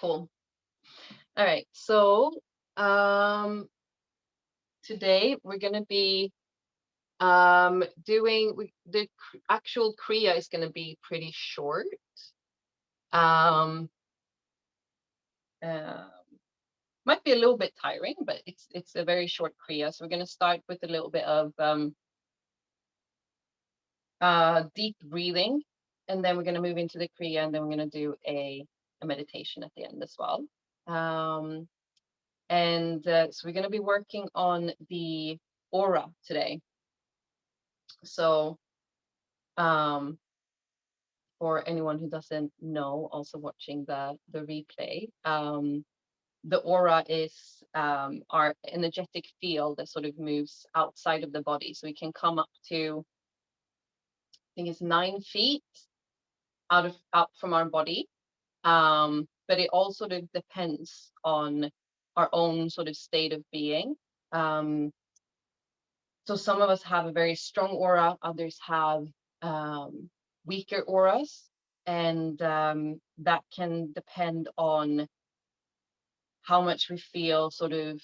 Cool. All right. So um, today we're gonna be doing the actual Kriya is gonna be pretty short. Um, uh, might be a little bit tiring, but it's a very short Kriya. So we're gonna start with a little bit of deep breathing, and then we're gonna move into the Kriya, and then we're gonna do a meditation at the end as well. Um, and so we're gonna be working on the aura today. So um, for anyone who doesn't know, also watching the replay, the aura is our energetic field that sort of moves outside of the body. So we can come up to, I think it's 9 feet out from our body. But it all sort of depends on our own sort of state of being. Um, so some of us have a very strong aura, others have weaker auras, and that can depend on how much we feel sort of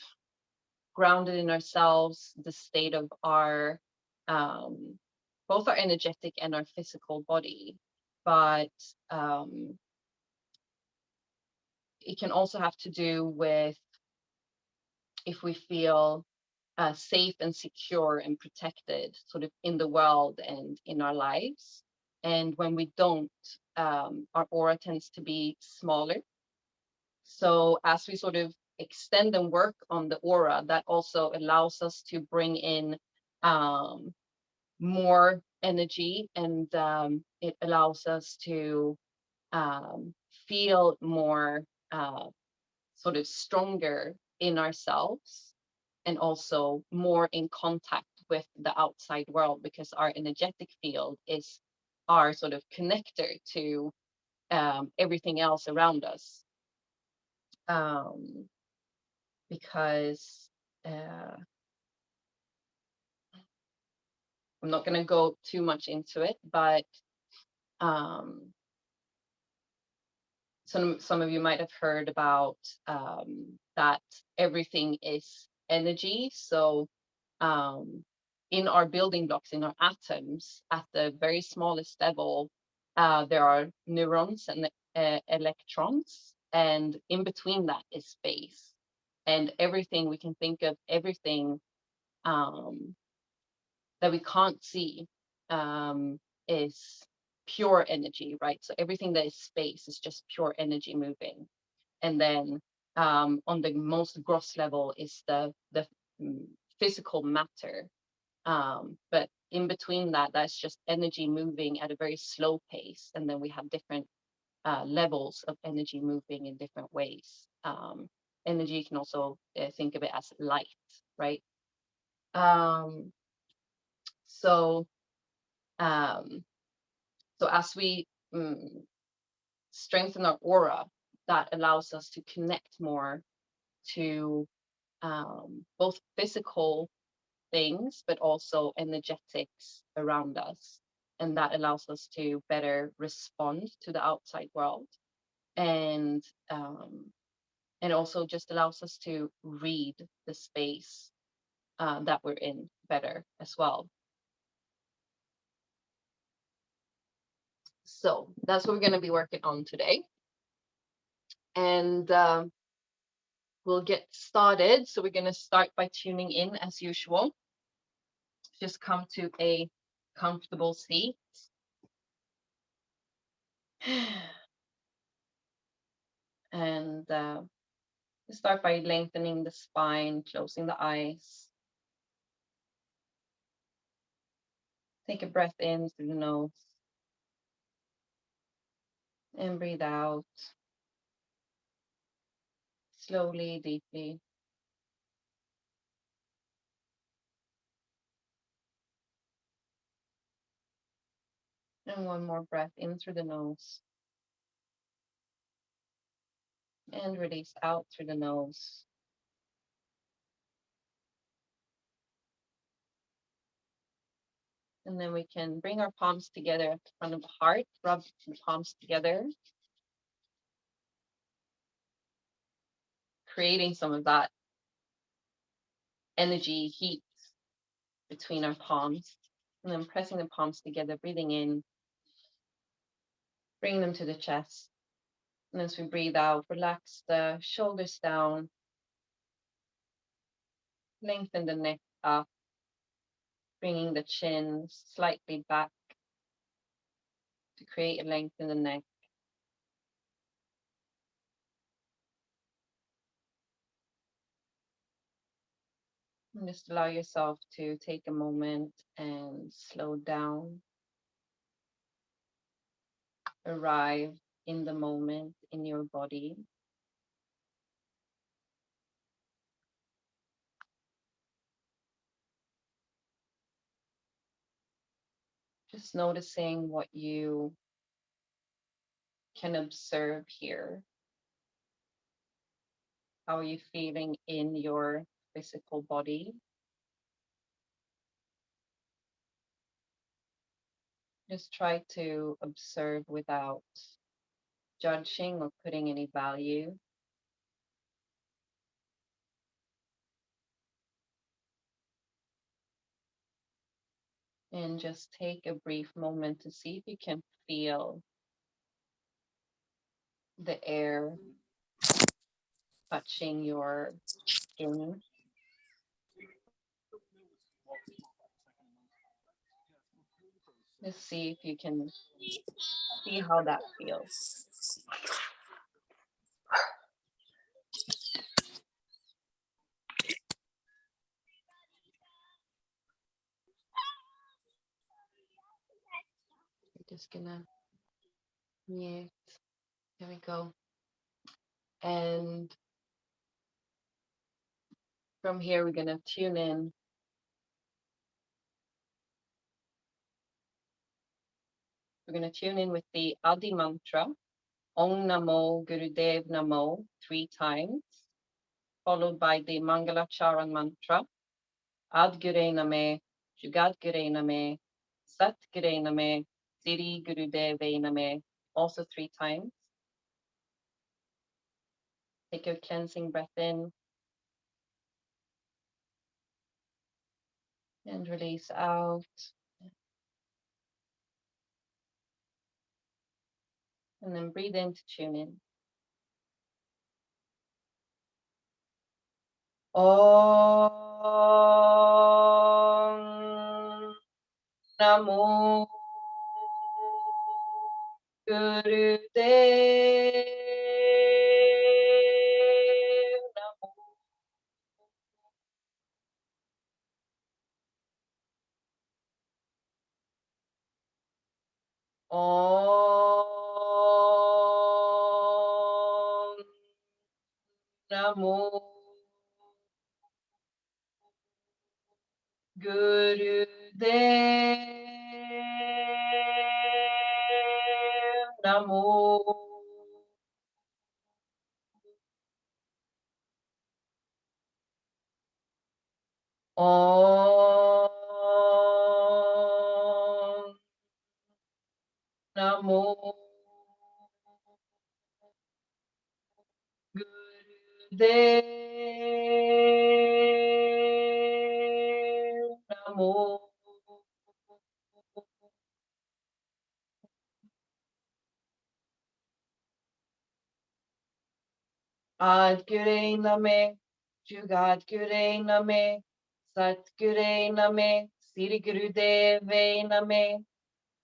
grounded in ourselves, the state of our both our energetic and our physical body. But it can also have to do with if we feel safe and secure and protected sort of in the world and in our lives. And when we don't, our aura tends to be smaller. So as we sort of extend and work on the aura, that also allows us to bring in more energy, and it allows us to feel more sort of stronger in ourselves, and also more in contact with the outside world, because our energetic field is our sort of connector to everything else around us. Um, because I'm not going to go too much into it, but um, some of you might have heard about that everything is energy. So in our building blocks, in our atoms, at the very smallest level, there are neurons and electrons, and in between that is space. And everything we can think of, everything that we can't see is pure energy, right? So everything that is space is just pure energy moving. And then on the most gross level is the physical matter. But in between that, that's just energy moving at a very slow pace. And then we have different levels of energy moving in different ways. Energy, you can also think of it as light, right? Um, so um, so as we strengthen our aura, that allows us to connect more to both physical things, but also energetics around us. And that allows us to better respond to the outside world. And also just allows us to read the space that we're in better as well. So that's what we're going to be working on today. And we'll get started. So we're going to start by tuning in as usual. Just come to a comfortable seat. And start by lengthening the spine, closing the eyes. Take a breath in through the nose and breathe out slowly, deeply. And one more breath in through the nose and release out through the nose. And then we can bring our palms together at the front of the heart, rub the palms together. creating some of that energy, heat between our palms, and then pressing the palms together, breathing in, bringing them to the chest. And as we breathe out, relax the shoulders down, lengthen the neck up, bringing the chin slightly back to create a length in the neck. And just allow yourself to take a moment and slow down, arrive in the moment in your body. Just noticing what you can observe here. How are you feeling in your physical body? Just try to observe without judging or putting any value. And just take a brief moment to see if you can feel the air touching your skin. Just see if you can see how that feels. We're just gonna mute. There we go. And from here, we're gonna tune in. We're gonna tune in with the Adi mantra, Om Namo Gurudev Namo, 3 times, followed by the Mangalacharan mantra, Ad Gure Name, Jugat Gure Name, Sat Gure Name, Siri Gurudev Name, also 3 times. Take a cleansing breath in and release out. And then breathe in to tune in. Om Namo Gurudev Namo. Om Namo Gurudev Namo. Om Namo Gurudev Namo. Ad Gure Name, Jugat Gure Name, Sat Gure Name, Siri Gurudev Name,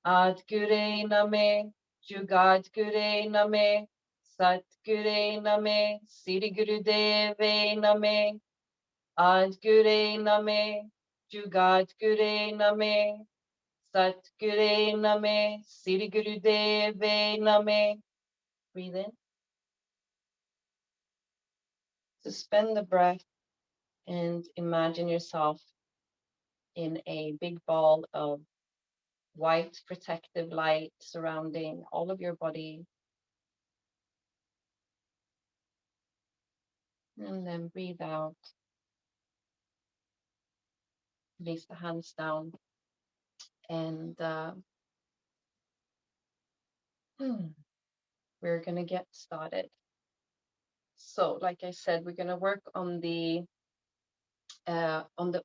Ad Gure Name, Jugat Gure Name, Sat Gure Name, Siri Gurudev Name, Ad Gure Name, Jugat Gure Name, Sat Gure Name, Siri Gurudev Name. Breathe in. Suspend the breath and imagine yourself in a big ball of white protective light surrounding all of your body. And then breathe out. Release the hands down. And we're going to get started. So, like I said, we're gonna work on the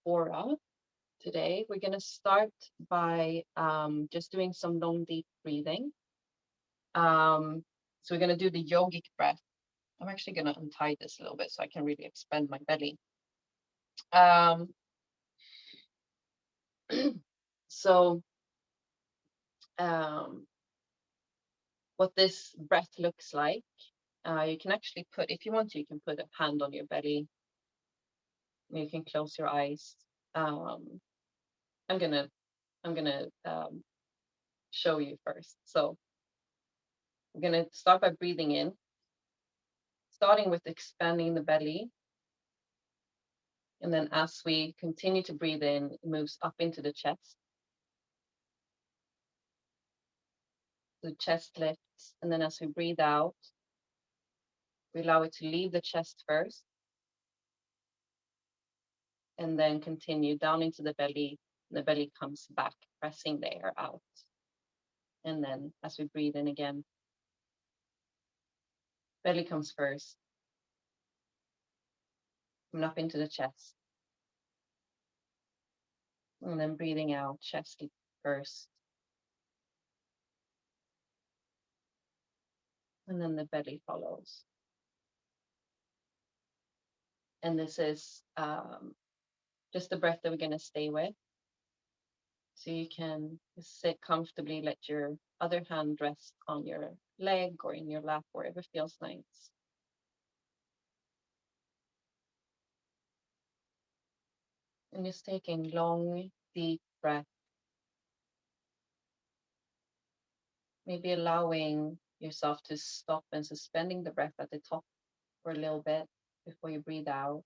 aura today. We're gonna start by just doing some long, deep breathing. So we're gonna do the yogic breath. I'm actually gonna untie this a little bit so I can really expand my belly. Um, so what this breath looks like, you can actually put, if you want to, you can put a hand on your belly. You can close your eyes. Um, I'm gonna show you first. So we're gonna start by breathing in, starting with expanding the belly. And then as we continue to breathe in, it moves up into the chest. The chest lifts. And then as we breathe out, we allow it to leave the chest first and then continue down into the belly. The belly comes back, pressing the air out. And then as we breathe in again, belly comes first, coming up into the chest. And then breathing out, chest first. And then the belly follows. And this is just the breath that we're going to stay with. So you can sit comfortably, let your other hand rest on your leg or in your lap, wherever feels nice. And just taking long, deep breath, maybe allowing yourself to stop and suspending the breath at the top for a little bit before you breathe out.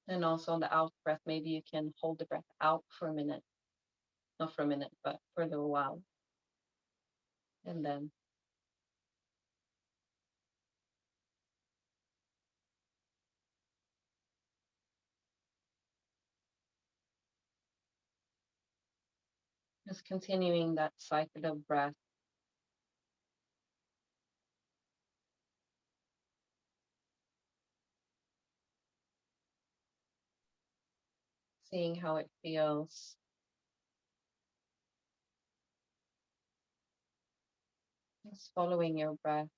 And also on the out breath, maybe you can hold the breath out for a minute, not for a minute, but for a little while. And then just continuing that cycle of breath. Seeing how it feels. Just following your breath.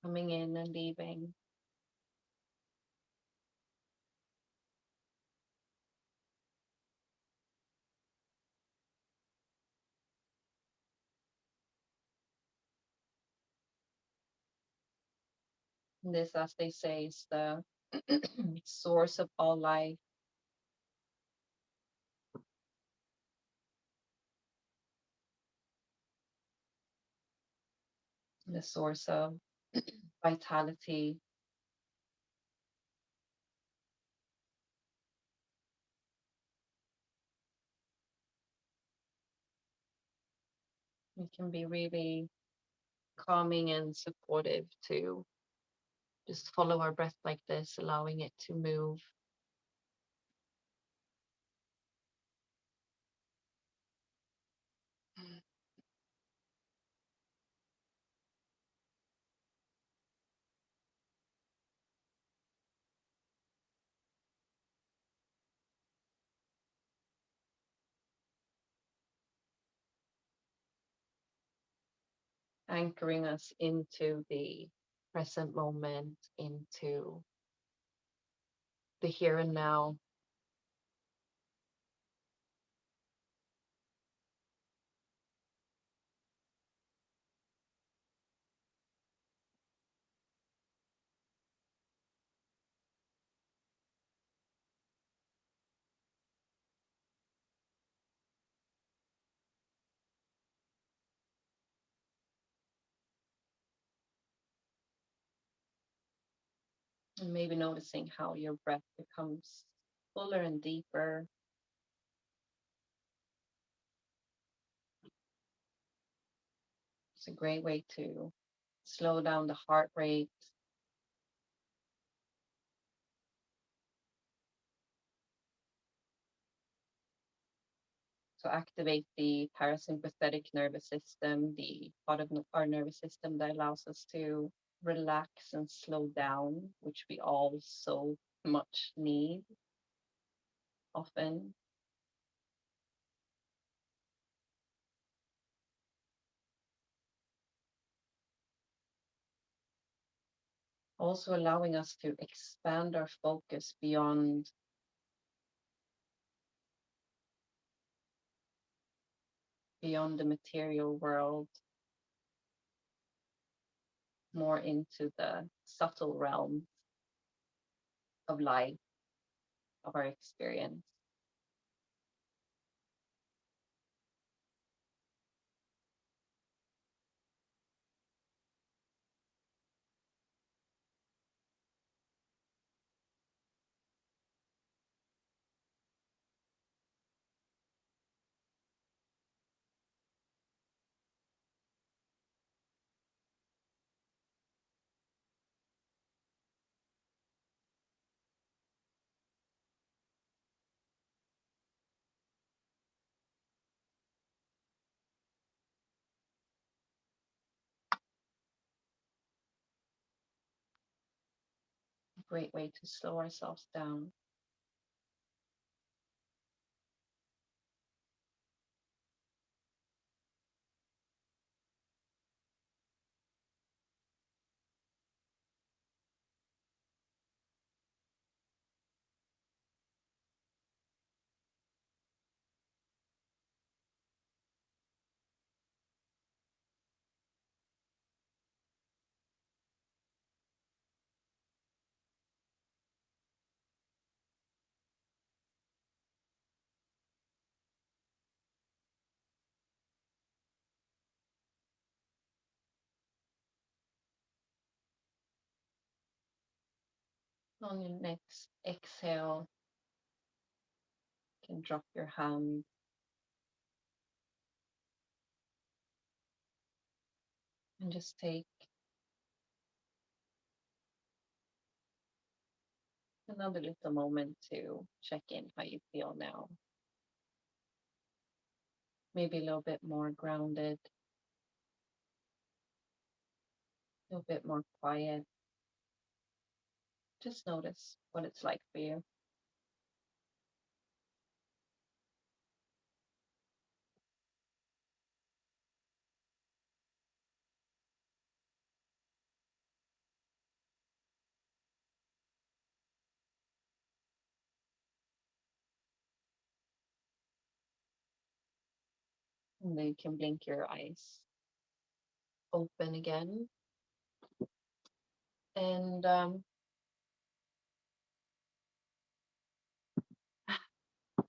Coming in and leaving. And this, as they say, is the source of all life. The source of vitality. It can be really calming and supportive to just follow our breath like this, allowing it to move. Anchoring us into the present moment, into the here and now. And maybe noticing how your breath becomes fuller and deeper. It's a great way to slow down the heart rate. to activate the parasympathetic nervous system, the part of our nervous system that allows us to relax and slow down, which we all so much need often. Also allowing us to expand our focus beyond the material world, more into the subtle realm of life, of our experience. A great way to slow ourselves down. On your next exhale, you can drop your hand and just take another little moment to check in how you feel now. Maybe a little bit more grounded, a little bit more quiet. Just notice what it's like for you. And then you can blink your eyes open again. And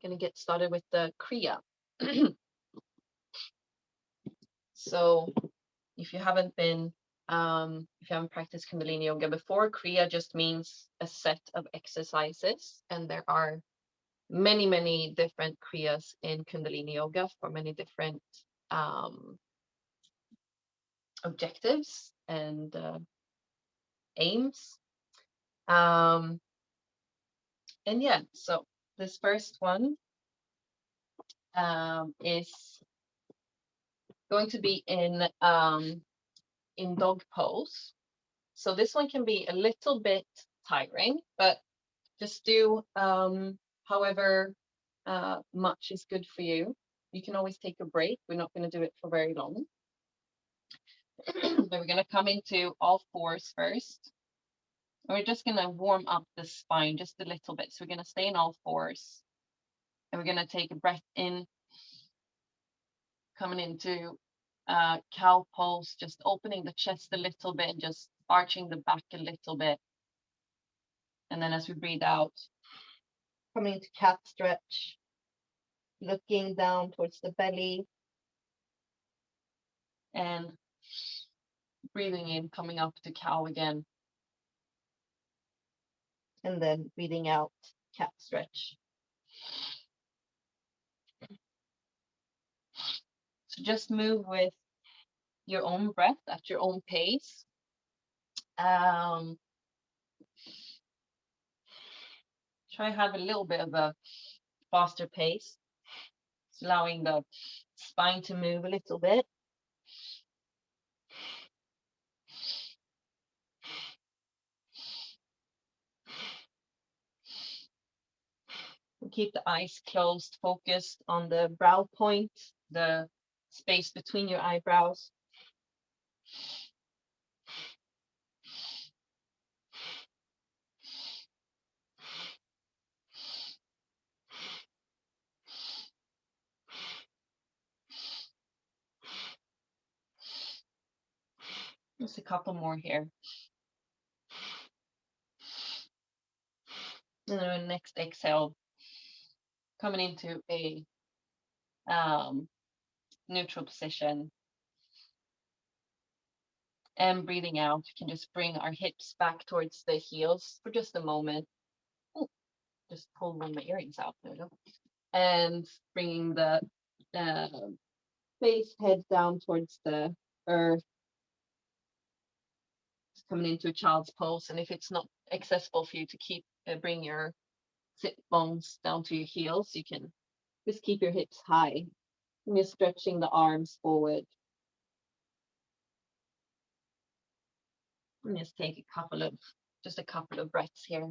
going to get started with the Kriya. So if you haven't practiced Kundalini yoga before, Kriya just means a set of exercises, and there are many, many different Kriyas in Kundalini yoga for many different objectives and aims. And yeah, so this first one is going to be in dog pose. So this one can be a little bit tiring, but just do however much is good for you. You can always take a break. We're not going to do it for very long. But we're going to come into all fours first. And we're just going to warm up the spine just a little bit. So we're going to stay in all fours. And we're going to take a breath in, coming into cow pose, just opening the chest a little bit and just arching the back a little bit. And then as we breathe out, coming into cat stretch, looking down towards the belly, and breathing in, coming up to cow again. And then breathing out, cat stretch. So just move with your own breath at your own pace. Try have a little bit of a faster pace. It's allowing the spine to move a little bit. Keep the eyes closed, focused on the brow point, the space between your eyebrows. Just a couple more here. And then next exhale, coming into a neutral position. And breathing out, we can just bring our hips back towards the heels for just a moment. Ooh, just pull one of my earrings out. There we go. And bringing the face, head down towards the earth. Just coming into a child's pose. And if it's not accessible for you to keep, bring your sit bones down to your heels, you can just keep your hips high. And you're stretching the arms forward. And just take just a couple of breaths here.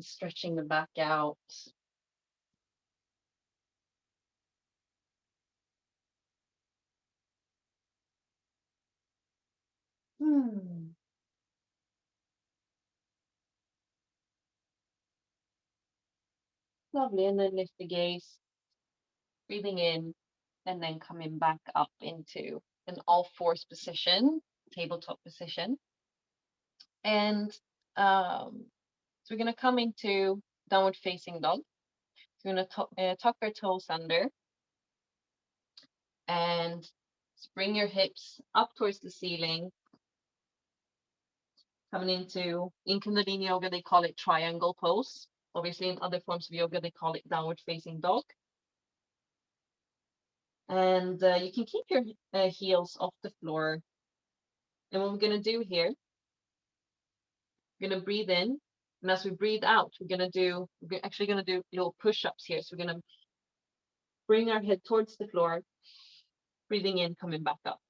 Stretching the back out. Lovely. And then lift the gaze, breathing in, and then coming back up into an all fours position, tabletop position. And so we're going to come into downward facing dog. So we're going to tuck our toes under and bring your hips up towards the ceiling. Coming into, in Kundalini yoga, they call it triangle pose. Obviously, in other forms of yoga, they call it downward facing dog. And you can keep your heels off the floor. And what we're going to do here, we're going to breathe in. And as we breathe out, we're actually going to do little push-ups here. So we're going to bring our head towards the floor, breathing in, coming back up.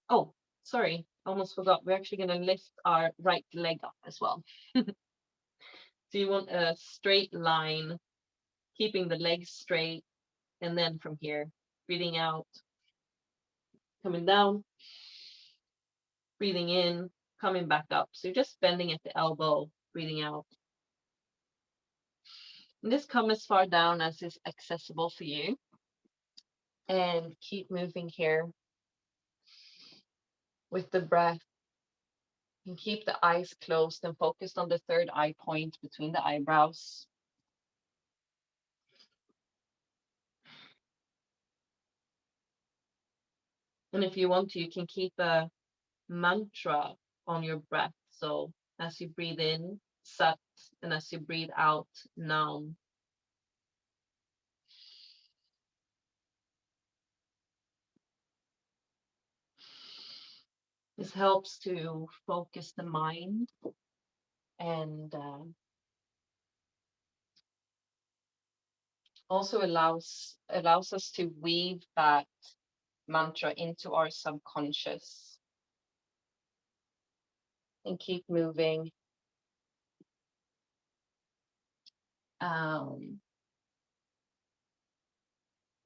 Oh, sorry, almost forgot. We're actually going to lift our right leg up as well. So you want a straight line, keeping the legs straight. And then from here, breathing out, coming down, breathing in, coming back up. So you're just bending at the elbow, breathing out. And just come as far down as is accessible for you. And keep moving here with the breath. And keep the eyes closed and focused on the third eye point between the eyebrows. And if you want to, you can keep a mantra on your breath. So as you breathe in, Sat, and as you breathe out, Nam. This helps to focus the mind and also allows us to weave that mantra into our subconscious. And keep moving.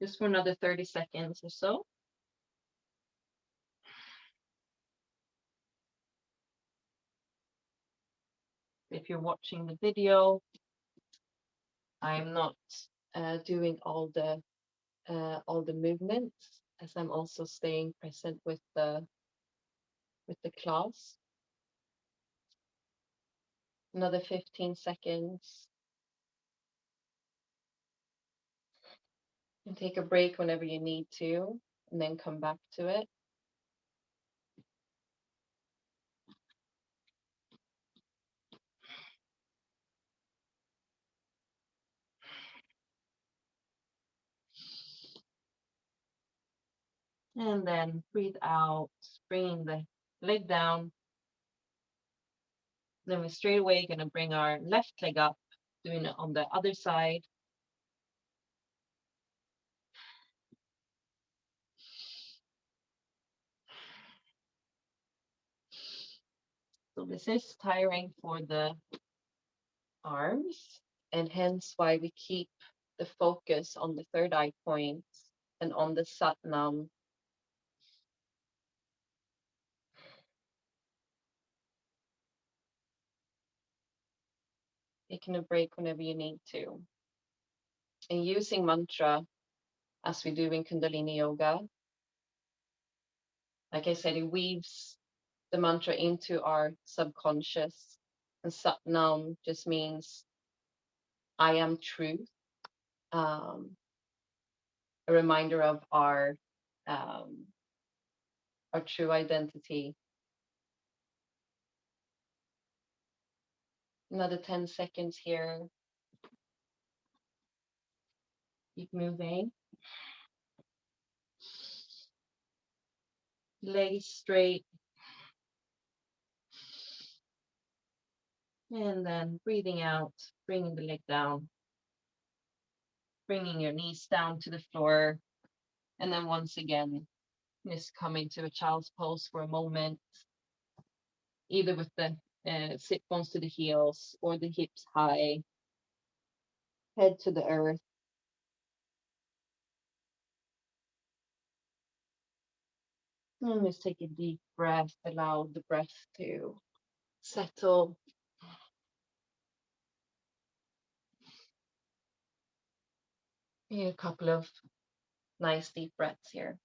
Just for another 30 seconds or so. If you're watching the video, I'm not doing all the movements, as I'm also staying present with the class. Another 15 seconds. And take a break whenever you need to, and then come back to it. And then breathe out, bringing the leg down, Then we're straight away going to bring our left leg up, doing it on the other side. So this is tiring for the arms, and hence why we keep the focus on the third eye point and on the Sat Nam. Taking a break whenever you need to. And using mantra as we do in Kundalini Yoga. Like I said, it weaves the mantra into our subconscious. And Sat Nam just means I am truth. A reminder of our true identity. Another 10 seconds here. Keep moving. Legs straight. And then breathing out, bringing the leg down. Bringing your knees down to the floor. And then once again, just come into a child's pose for a moment, either with the sit bones to the heels or the hips high, head to the earth. And just take a deep breath, allow the breath to settle. A couple of nice deep breaths here.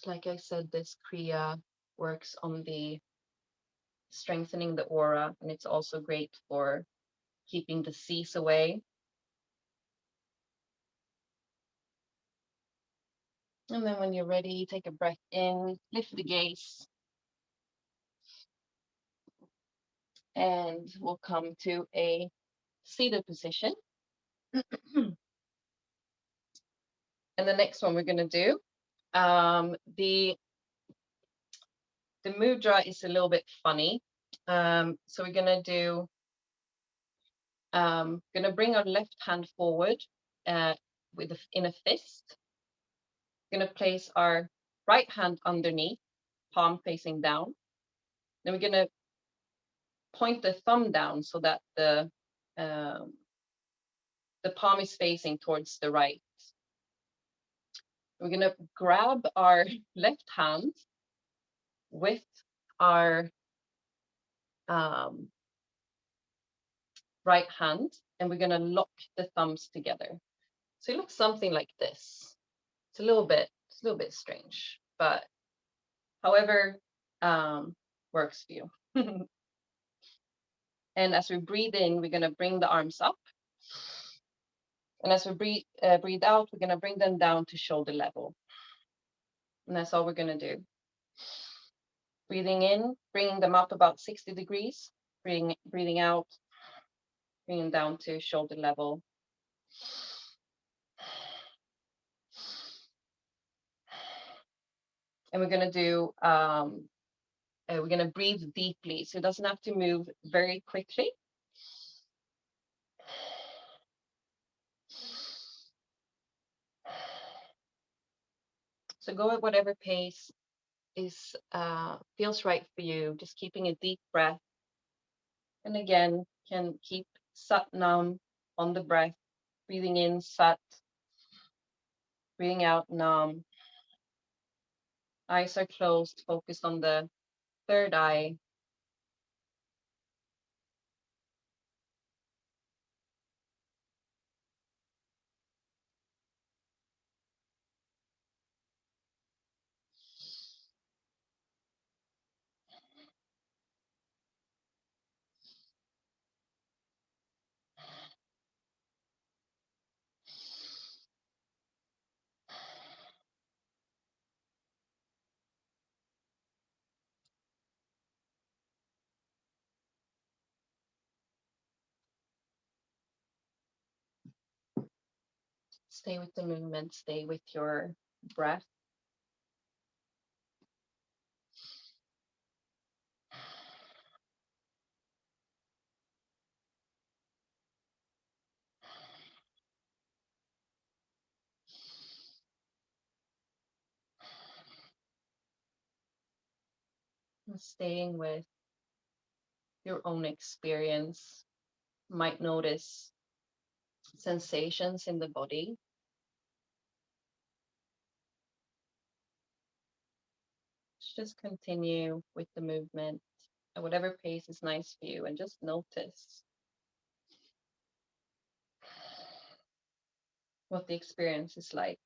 Like I said, this Kriya works on the strengthening the aura, and it's also great for keeping disease away. And then when you're ready, take a breath in, lift the gaze, and we'll come to a seated position. And the next one we're going to do, the mudra is a little bit funny. So we're going to do, going to bring our left hand forward in a fist. Going to place our right hand underneath, palm facing down. Then we're going to point the thumb down so that the palm is facing towards the right. We're going to grab our left hand with our right hand, and we're going to lock the thumbs together. So it looks something like this. It's a little bit strange, but however works for you. And as we breathe in, we're going to bring the arms up. And as we breathe out, we're going to bring them down to shoulder level. And that's all we're going to do. Breathing in, bringing them up about 60 degrees. Breathing out, bringing them down to shoulder level. And we're going to do, we're going to breathe deeply. So it doesn't have to move very quickly. So go at whatever pace feels right for you. Just keeping a deep breath. And again, can keep Sat Nam on the breath. Breathing in, Sat. Breathing out, Nam. Eyes are closed, focused on the third eye. Stay with the movement, stay with your breath. And staying with your own experience. You might notice sensations in the body. Just continue with the movement at whatever pace is nice for you, and just notice what the experience is like.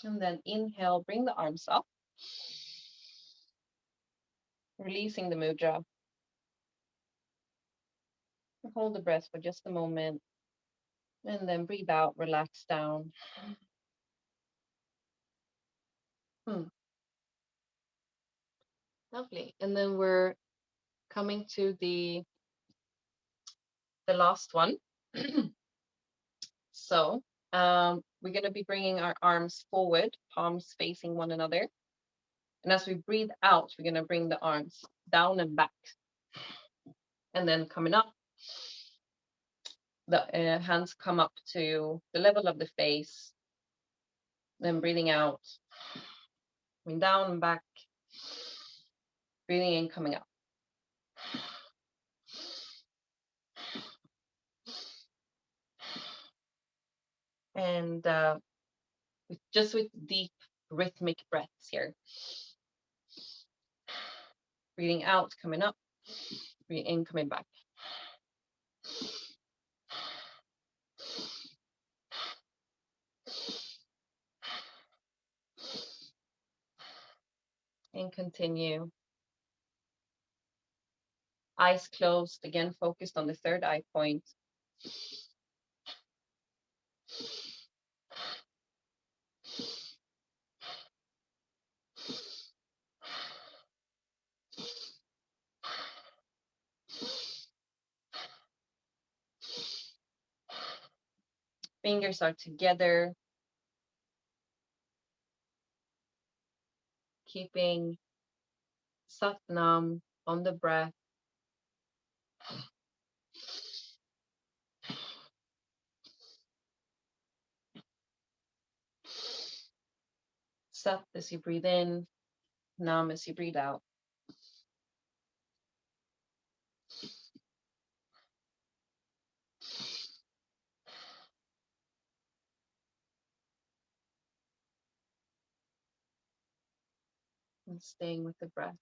And then inhale, bring the arms up, releasing the mudra. Hold the breath for just a moment, and then breathe out, relax down. Hmm, lovely. And then we're coming to the last one. So we're going to be bringing our arms forward, palms facing one another. And as we breathe out, we're going to bring the arms down and back. And then coming up, the hands come up to the level of the face. Then breathing out, coming down and back. Breathing in, coming up. And with deep rhythmic breaths here. Breathing out, coming up. Breathing in, coming back. And continue. Eyes closed, again focused on the third eye point. Fingers are together. Keeping Satnam on the breath. Sat as you breathe in, Nam as you breathe out. And staying with the breath.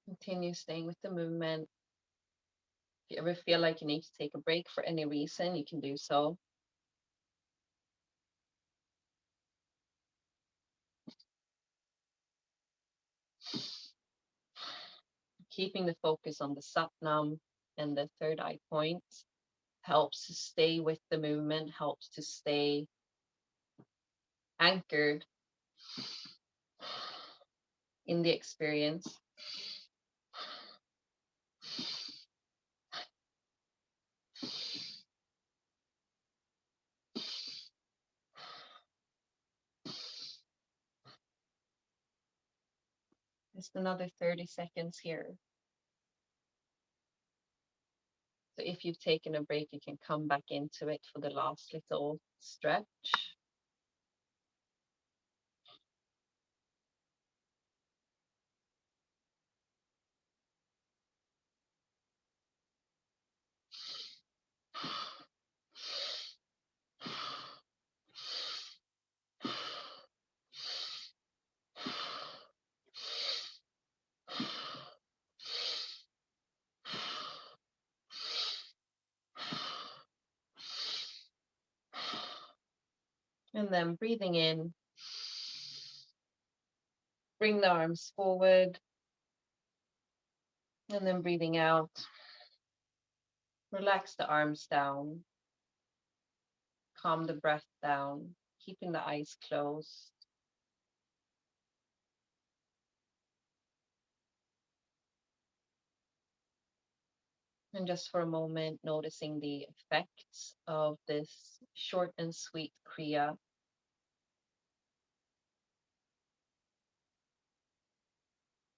Continue staying with the movement. If you ever feel like you need to take a break for any reason, you can do so. Keeping the focus on the Satnam and the third eye point helps to stay with the movement, helps to stay anchored in the experience. another 30 seconds here. So if you've taken a break, you can come back into it for the last little stretch. And then breathing in, bring the arms forward. And then breathing out, relax the arms down, calm the breath down, keeping the eyes closed. And just for a moment, noticing the effects of this short and sweet Kriya.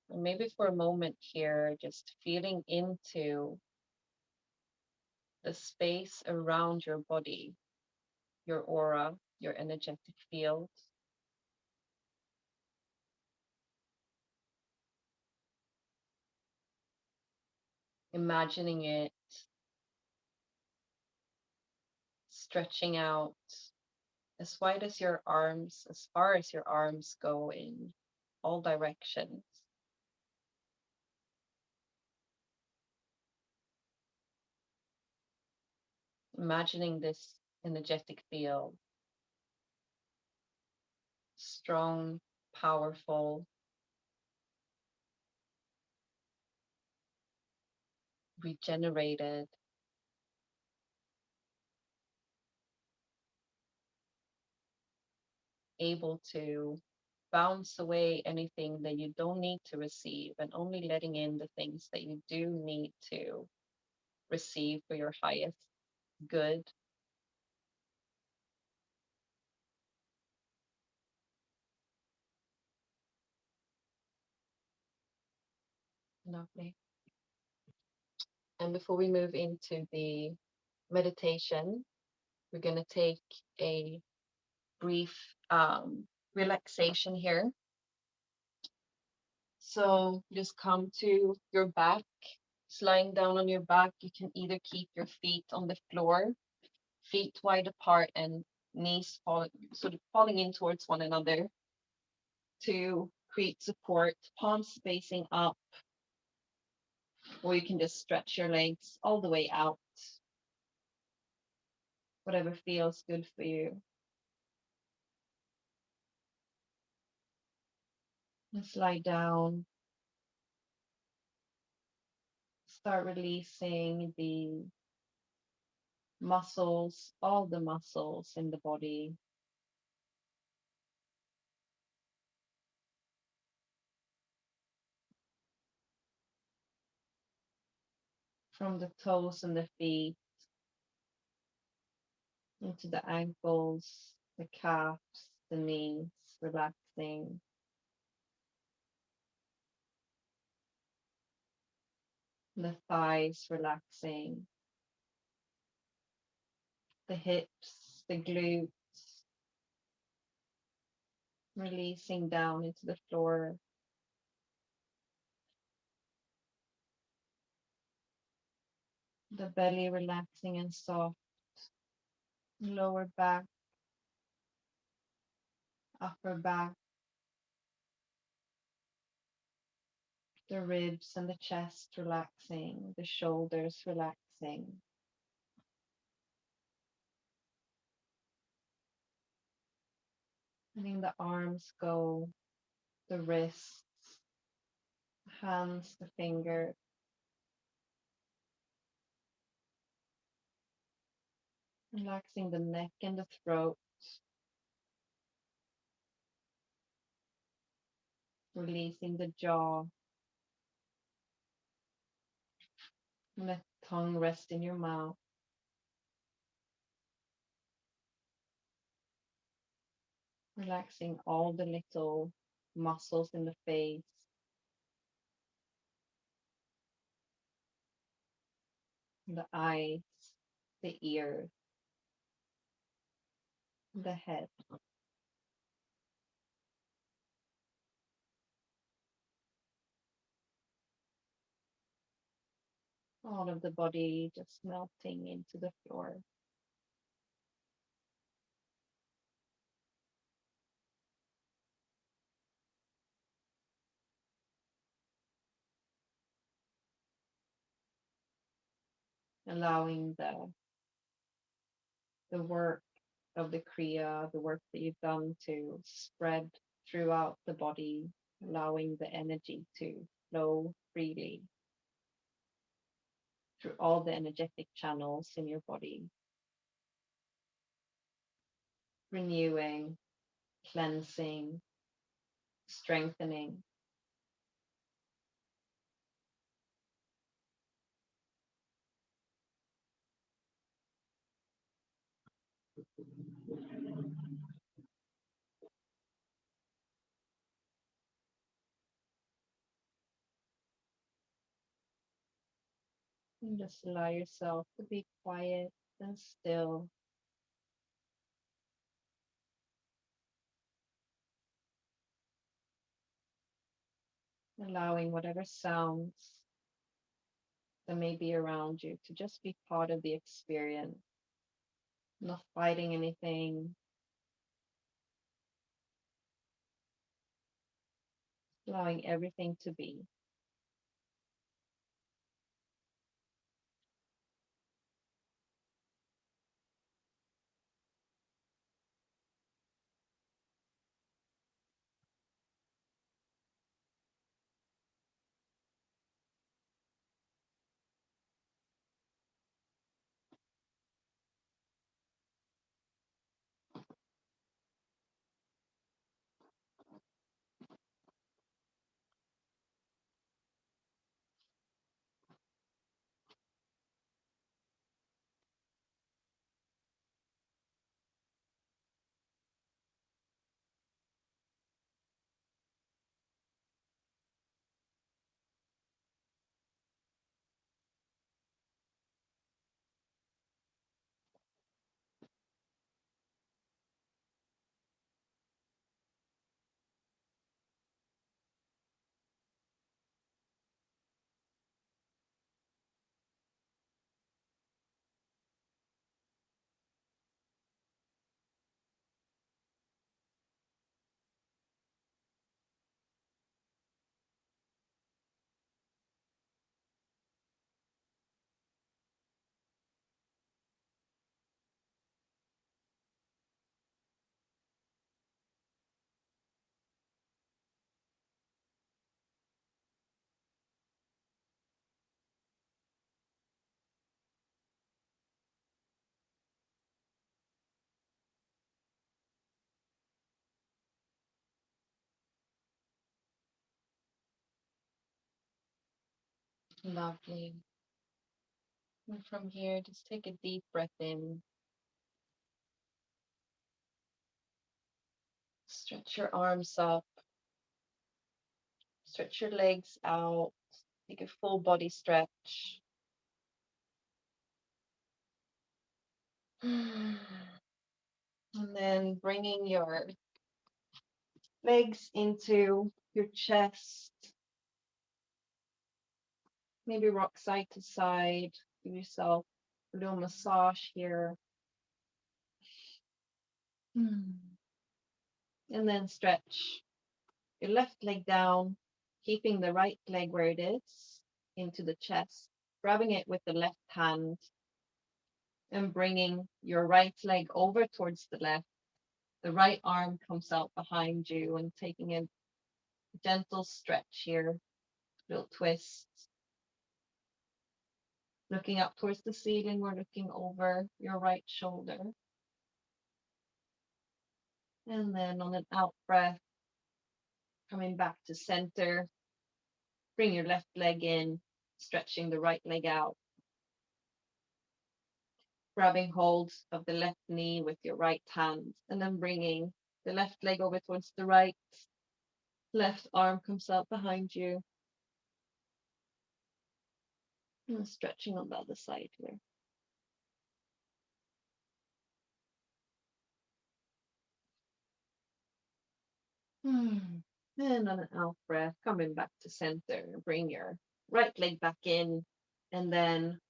And maybe for a moment here, just feeling into the space around your body, your aura, your energetic field. Imagining it stretching out as wide as your arms, as far as your arms go in all directions. Imagining this energetic field, strong, powerful, regenerated, able to bounce away anything that you don't need to receive and only letting in the things that you do need to receive for your highest good. Lovely. And before we move into the meditation, we're going to take a brief relaxation here. So just come to your back, just lying down on your back. You can either keep your feet on the floor, feet wide apart, and knees sort of falling in towards one another to create support, palms facing up, or you can just stretch your legs all the way out, whatever feels good for you. Just lie down. Start releasing the muscles, all the muscles in the body. From the toes and the feet into the ankles, the calves, the knees, relaxing. The thighs relaxing. The hips, the glutes, releasing down into the floor. The belly relaxing and soft. Lower back, upper back, the ribs and the chest relaxing, the shoulders relaxing. Letting the arms go, the wrists, the hands, the fingers. Relaxing the neck and the throat. Releasing the jaw. Let the tongue rest in your mouth. Relaxing all the little muscles in the face, the eyes, the ears, the head. All of the body just melting into the floor. Allowing the work of the Kriya, the work that you've done to spread throughout the body, allowing the energy to flow freely through all the energetic channels in your body, renewing, cleansing, strengthening. And just allow yourself to be quiet and still, allowing whatever sounds that may be around you to just be part of the experience, not fighting anything, allowing everything to be. Lovely. And from here, just take a deep breath in. Stretch your arms up, stretch your legs out, take a full body stretch. And then bringing your legs into your chest, maybe rock side to side. Give yourself a little massage here. And then stretch your left leg down, keeping the right leg where it is, into the chest, grabbing it with the left hand, and bringing your right leg over towards the left. The right arm comes out behind you and taking a gentle stretch here, little twist. Looking up towards the ceiling or looking over your right shoulder. And then on an out breath, coming back to center, bring your left leg in, stretching the right leg out, grabbing hold of the left knee with your right hand, and then bringing the left leg over towards the right. Left arm comes out behind you. And stretching on the other side here. And on an out breath, coming back to center, bring your right leg back in, and then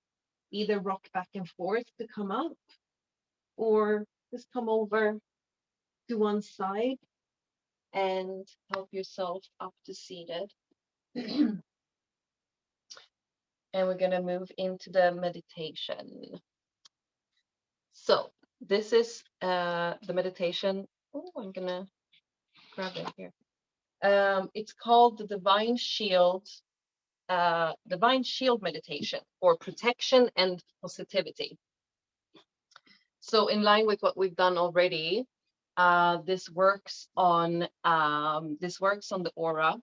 either rock back and forth to come up, or just come over to one side and help yourself up to seated. And we're going to move into the meditation. So this is the meditation. Oh, I'm going to grab it here. It's called the Divine Shield meditation for protection and positivity. So in line with what we've done already, this works on the aura,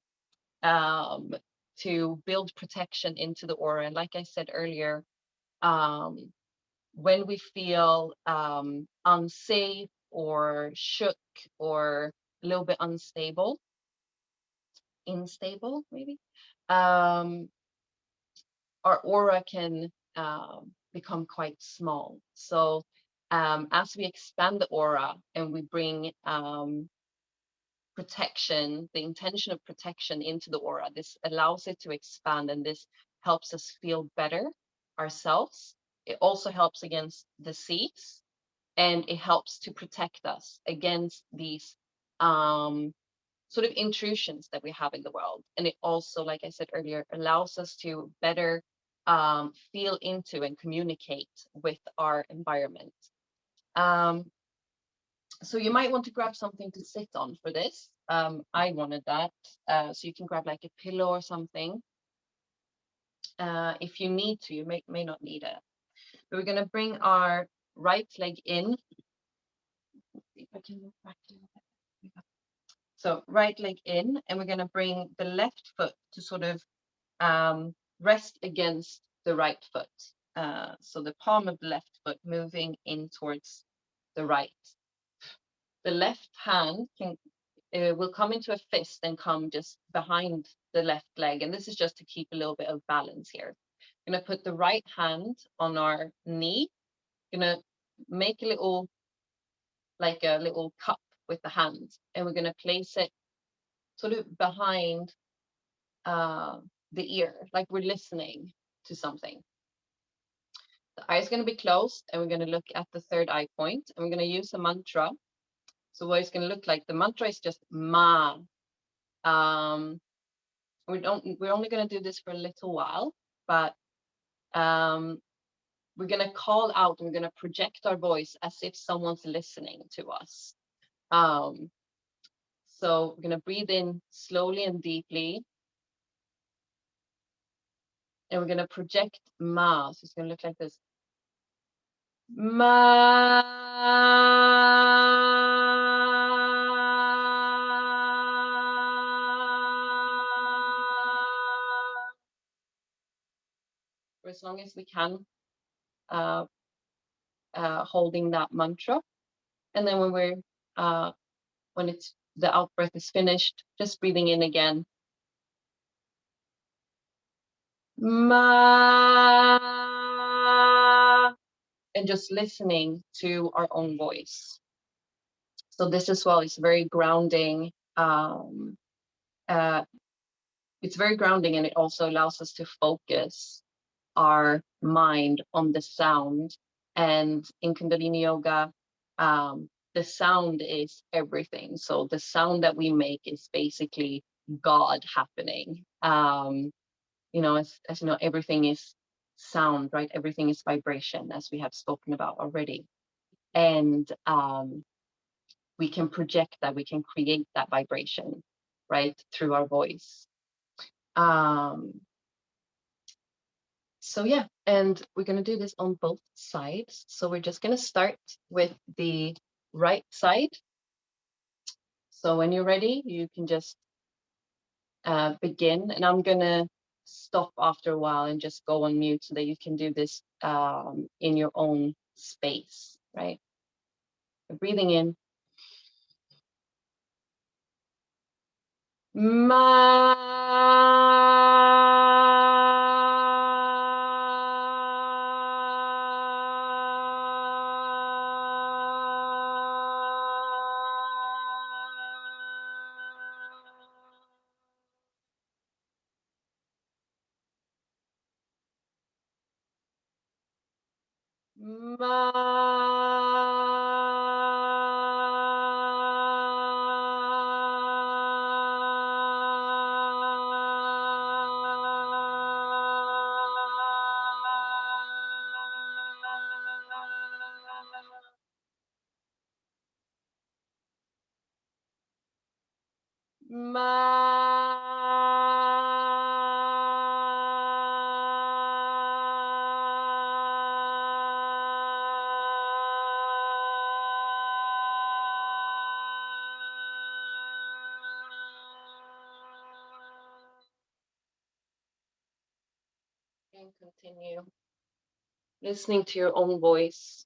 to build protection into the aura. And like I said earlier, when we feel unsafe or shook or a little bit instable maybe, our aura can become quite small. So as we expand the aura and we bring protection, the intention of protection into the aura, this allows it to expand, and this helps us feel better ourselves. It also helps against disease, and it helps to protect us against these sort of intrusions that we have in the world. And it also, like I said earlier, allows us to better feel into and communicate with our environment. So you might want to grab something to sit on for this. I wanted that. So you can grab like a pillow or something. If you need to, you may not need it. But we're going to bring our right leg in. If I can move back a little bit. So right leg in, and we're going to bring the left foot to sort of rest against the right foot. So the palm of the left foot moving in towards the right. The left hand will come into a fist and come just behind the left leg. And this is just to keep a little bit of balance here. I'm going to put the right hand on our knee. I'm going to make a little cup with the hand, and we're going to place it sort of behind the ear, like we're listening to something. The eye is going to be closed, and we're going to look at the third eye point, and we're going to use a mantra. So what it's going to look like, the mantra is just Ma. We're only going to do this for a little while, but we're going to call out, and we're going to project our voice as if someone's listening to us. So we're going to breathe in slowly and deeply, and we're going to project Ma. So it's going to look like this. Ma. For as long as we can, holding that mantra. And then when the out breath is finished, just breathing in again. Ma. And just listening to our own voice. So this as well is very grounding. It's very grounding, and it also allows us to focus our mind on the sound. And in Kundalini Yoga, the sound is everything. So the sound that we make is basically God happening. You know, as you know, everything is sound, right? Everything is vibration, as we have spoken about already. And we can project that, we can create that vibration, right, through our voice. So yeah, and we're going to do this on both sides. So we're just going to start with the right side. So when you're ready, you can just begin, and I'm going to stop after a while and just go on mute so that you can do this in your own space, right? Breathing in. Ma. Ma. And continue listening to your own voice.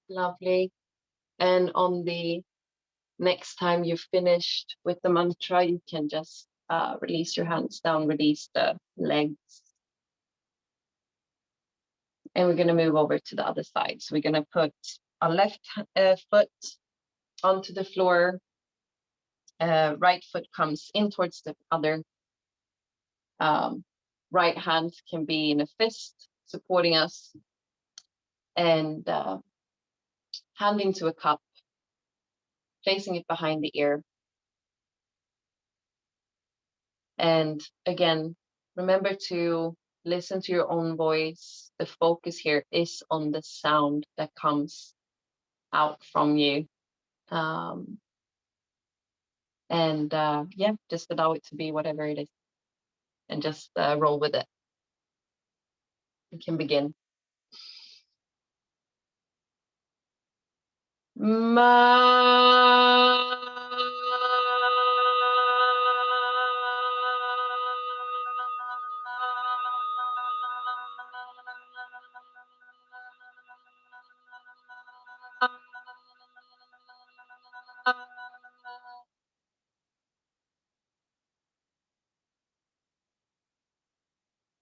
Lovely. And on the next time you've finished with the mantra, you can just release your hands down, release the legs. And we're going to move over to the other side. So we're going to put our left foot onto the floor. Right foot comes in towards the other. Right hand can be in a fist, supporting us. And hand into a cup, placing it behind the ear. And again, remember to listen to your own voice. The focus here is on the sound that comes out from you. Yeah, just allow it to be whatever it is and just roll with it. You can begin. Ma.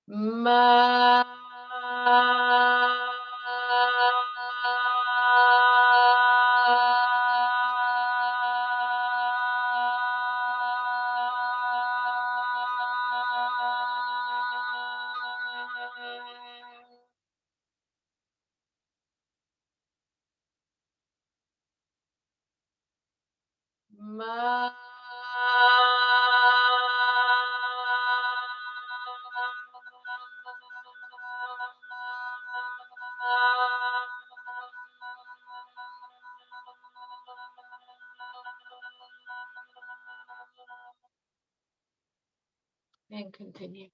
Ma. Ma. And continue.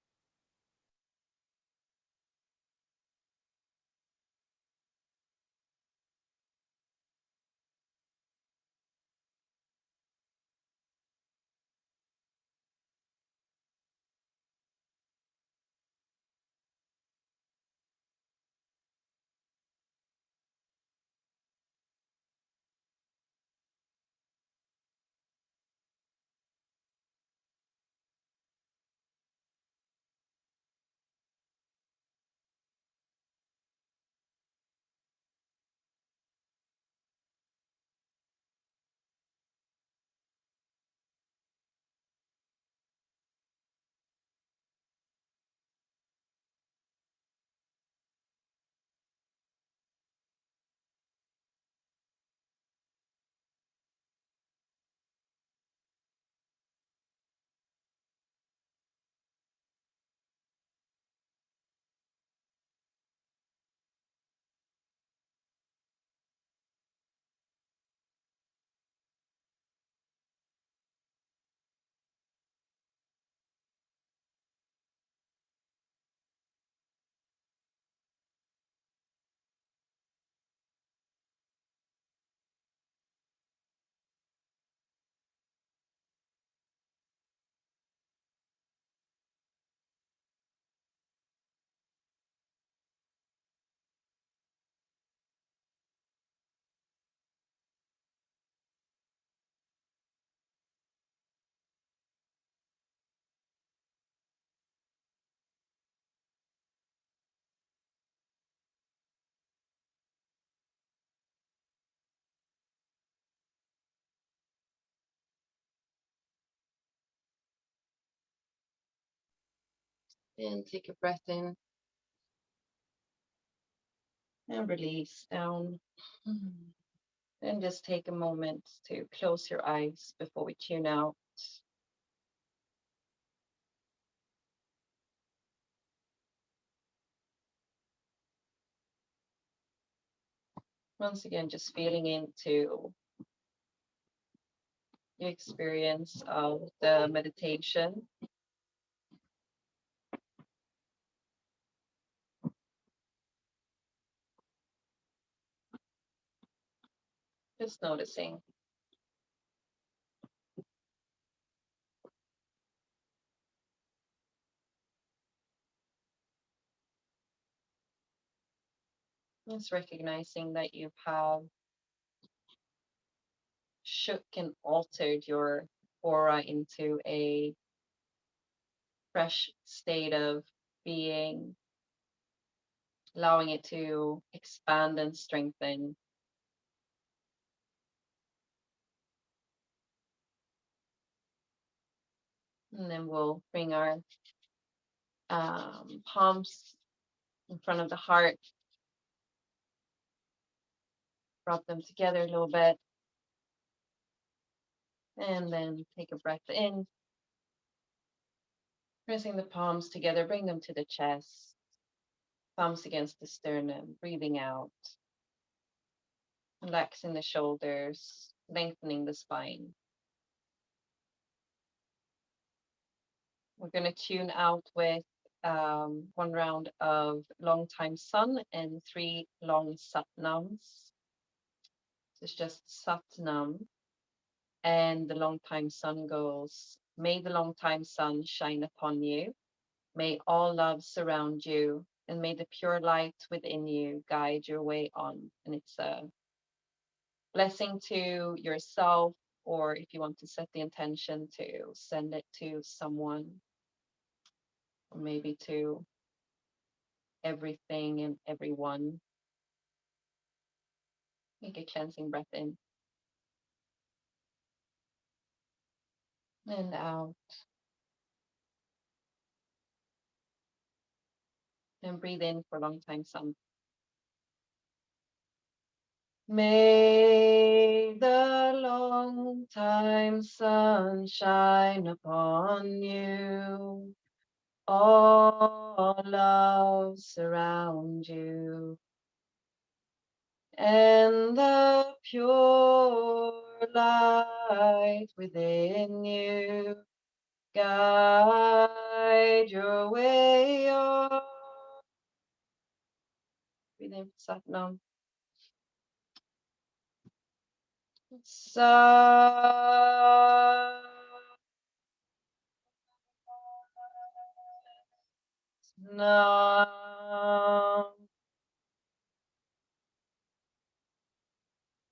And take a breath in and release down. And just take a moment to close your eyes before we tune out. Once again, just feeling into your experience of the meditation. Just noticing. Just recognizing that you have shook and altered your aura into a fresh state of being, allowing it to expand and strengthen. And then we'll bring our palms in front of the heart, rub them together a little bit, and then take a breath in, pressing the palms together, bring them to the chest, thumbs against the sternum, breathing out, relaxing the shoulders, lengthening the spine. We're going to tune out with one round of long time sun and 3 long satnams. So it's just satnam, and the long time sun goes, may the long time sun shine upon you. May all love surround you, and may the pure light within you guide your way on. And it's a blessing to yourself, or if you want to set the intention to send it to someone, or maybe to everything and everyone. Take a cleansing breath in and out. And breathe in for a long time, sun. May the long time sun shine upon you. All love surround you. And the pure light within you guide your way on. Breathe in, Satnam. Satnam.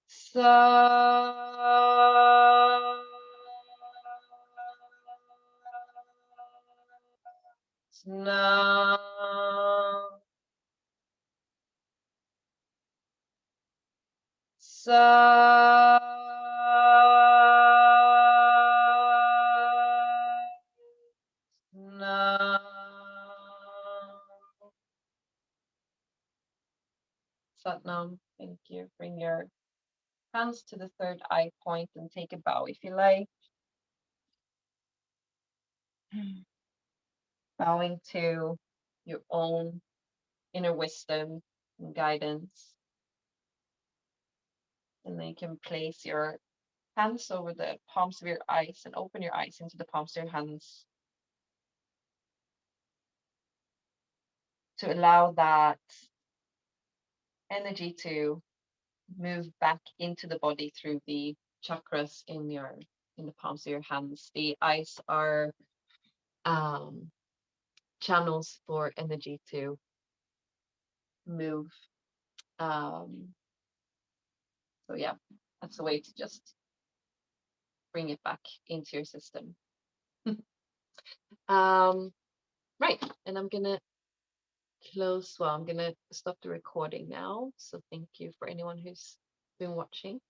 Satnam. Satnam. Thank you. Bring your hands to the third eye point and take a bow if you like. Bowing to your own inner wisdom and guidance. And then you can place your hands over the palms of your eyes and open your eyes into the palms of your hands to allow that energy to move back into the body through the chakras in the palms of your hands. The eyes are channels for energy to move. So yeah, that's a way to just bring it back into your system. Right, and I'm gonna I'm gonna stop the recording now. So thank you for anyone who's been watching.